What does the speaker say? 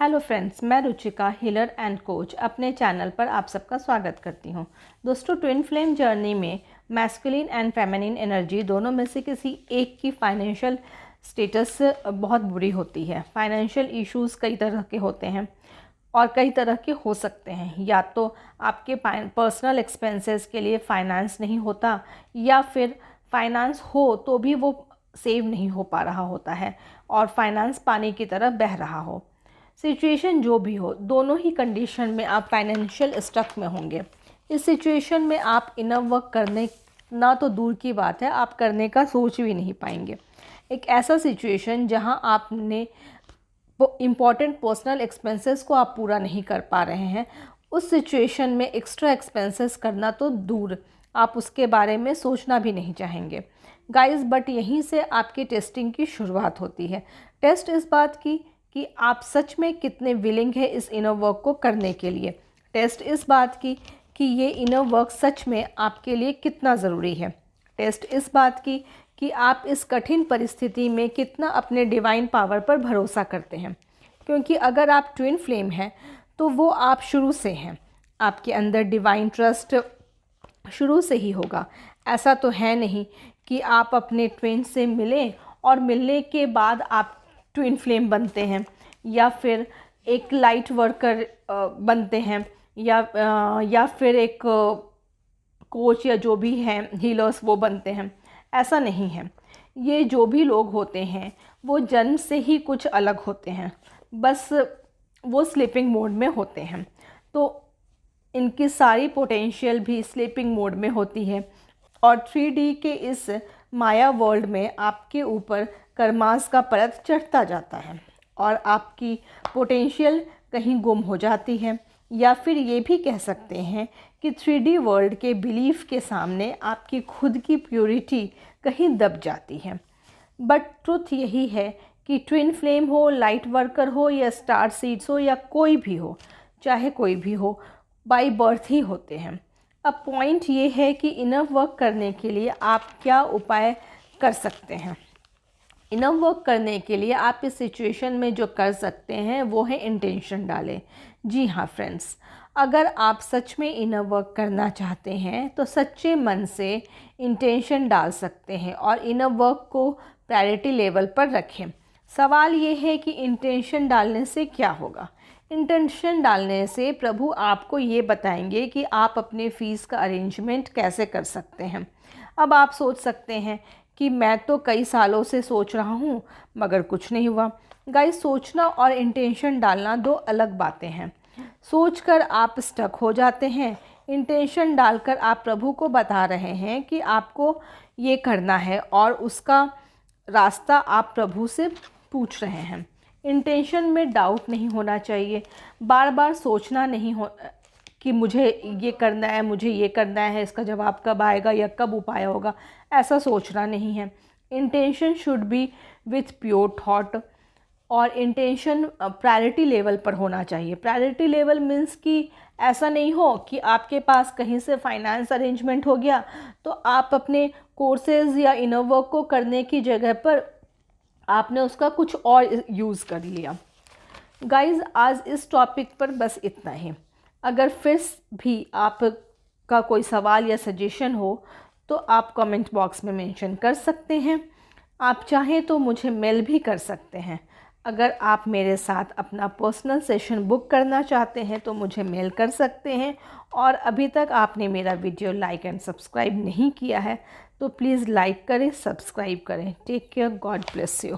Hello friends, मैं Ruchika healer and coach अपने channel पर आप सबका स्वागत करती हूं। दोस्तों, ट्विन फ्लेम जर्नी में मैस्कुलिन एंड फेमिनिन एनर्जी दोनों में से किसी एक की फाइनेंशियल स्टेटस बहुत बुरी होती है। फाइनेंशियल इश्यूज़ कई तरह के होते हैं और कई तरह के हो सकते हैं। या तो आपके पर्सनल एक्सपेंसेस के लिए फाइनेंस नहीं होता, या फिर फाइनेंस हो तो भी वो सेव नहीं हो पा रहा होता है और फाइनेंस पानी की तरह बह रहा हो। सिचुएशन जो भी हो, दोनों ही कंडीशन में आप फाइनेंशियल स्टक में होंगे। इस सिचुएशन में आप इनर वर्क करने ना तो दूर की बात है, आप करने का सोच भी नहीं पाएंगे। एक ऐसा सिचुएशन जहां आपने इम्पॉर्टेंट पर्सनल एक्सपेंसेस को आप पूरा नहीं कर पा रहे हैं, उस सिचुएशन में एक्स्ट्रा एक्सपेंसेस करना तो दूर, आप उसके बारे में सोचना भी नहीं चाहेंगे गाइस। बट यहीं से आपकी टेस्टिंग की शुरुआत होती है। टेस्ट इस बात की कि आप सच में कितने विलिंग है इस इनर वर्क को करने के लिए। टेस्ट इस बात की कि ये इनर वर्क सच में आपके लिए कितना ज़रूरी है। टेस्ट इस बात की कि आप इस कठिन परिस्थिति में कितना अपने डिवाइन पावर पर भरोसा करते हैं। क्योंकि अगर आप ट्विन फ्लेम हैं तो वो आप शुरू से हैं, आपके अंदर डिवाइन ट्रस्ट शुरू से ही होगा। ऐसा तो है नहीं कि आप अपने ट्विन से मिलें और मिलने के बाद आप ट्विन फ्लेम बनते हैं, या फिर एक लाइट वर्कर बनते हैं, या फिर एक कोच या जो भी हैं हीलर्स वो बनते हैं। ऐसा नहीं है। ये जो भी लोग होते हैं वो जन्म से ही कुछ अलग होते हैं, बस वो स्लीपिंग मोड में होते हैं। तो इनकी सारी पोटेंशियल भी स्लीपिंग मोड में होती है और 3D के इस माया वर्ल्ड में आपके ऊपर कर्मास का परत चढ़ता जाता है और आपकी पोटेंशियल कहीं गुम हो जाती है। या फिर ये भी कह सकते हैं कि 3D वर्ल्ड के बिलीफ के सामने आपकी खुद की प्योरिटी कहीं दब जाती है। बट ट्रुथ यही है कि ट्विन फ्लेम हो, लाइट वर्कर हो, या स्टार सीड्स हो, या कोई भी हो, चाहे कोई भी हो, बाय बर्थ ही होते हैं। अब पॉइंट ये है कि इनर वर्क करने के लिए आप क्या उपाय कर सकते हैं। इनर वर्क करने के लिए आप इस सिचुएशन में जो कर सकते हैं वो है इंटेंशन डालें। जी हाँ फ्रेंड्स, अगर आप सच में इनर वर्क करना चाहते हैं तो सच्चे मन से इंटेंशन डाल सकते हैं और इनर वर्क को प्रायोरिटी लेवल पर रखें। सवाल ये है कि इंटेंशन डालने से क्या होगा। इंटेंशन डालने से प्रभु आपको ये बताएंगे कि आप अपने फ़ीस का अरेंजमेंट कैसे कर सकते हैं। अब आप सोच सकते हैं कि मैं तो कई सालों से सोच रहा हूँ मगर कुछ नहीं हुआ। गाइस, सोचना और इंटेंशन डालना दो अलग बातें हैं। सोचकर आप स्टक हो जाते हैं, इंटेंशन डालकर आप प्रभु को बता रहे हैं कि आपको ये करना है और उसका रास्ता आप प्रभु से पूछ रहे हैं। इंटेंशन में डाउट नहीं होना चाहिए, बार बार सोचना नहीं हो कि मुझे ये करना है, मुझे ये करना है, इसका जवाब कब आएगा या कब उपाय होगा, ऐसा सोचना नहीं है। Intention should be with pure thought और इंटेंशन प्रायोरिटी लेवल पर होना चाहिए। प्रायोरिटी लेवल मीन्स कि ऐसा नहीं हो कि आपके पास कहीं से फाइनेंस अरेंजमेंट हो गया तो आप अपने कोर्सेज या इनर वर्क को करने की जगह पर आपने उसका कुछ और यूज़ कर लिया। गाइज़, आज इस टॉपिक पर बस इतना ही। अगर फिर भी आपका कोई सवाल या सजेशन हो तो आप कमेंट बॉक्स में मेंशन कर सकते हैं। आप चाहें तो मुझे मेल भी कर सकते हैं। अगर आप मेरे साथ अपना पर्सनल सेशन बुक करना चाहते हैं तो मुझे मेल कर सकते हैं। और अभी तक आपने मेरा वीडियो लाइक एंड सब्सक्राइब नहीं किया है तो प्लीज़ लाइक करें, सब्सक्राइब करें। Take care, god bless you.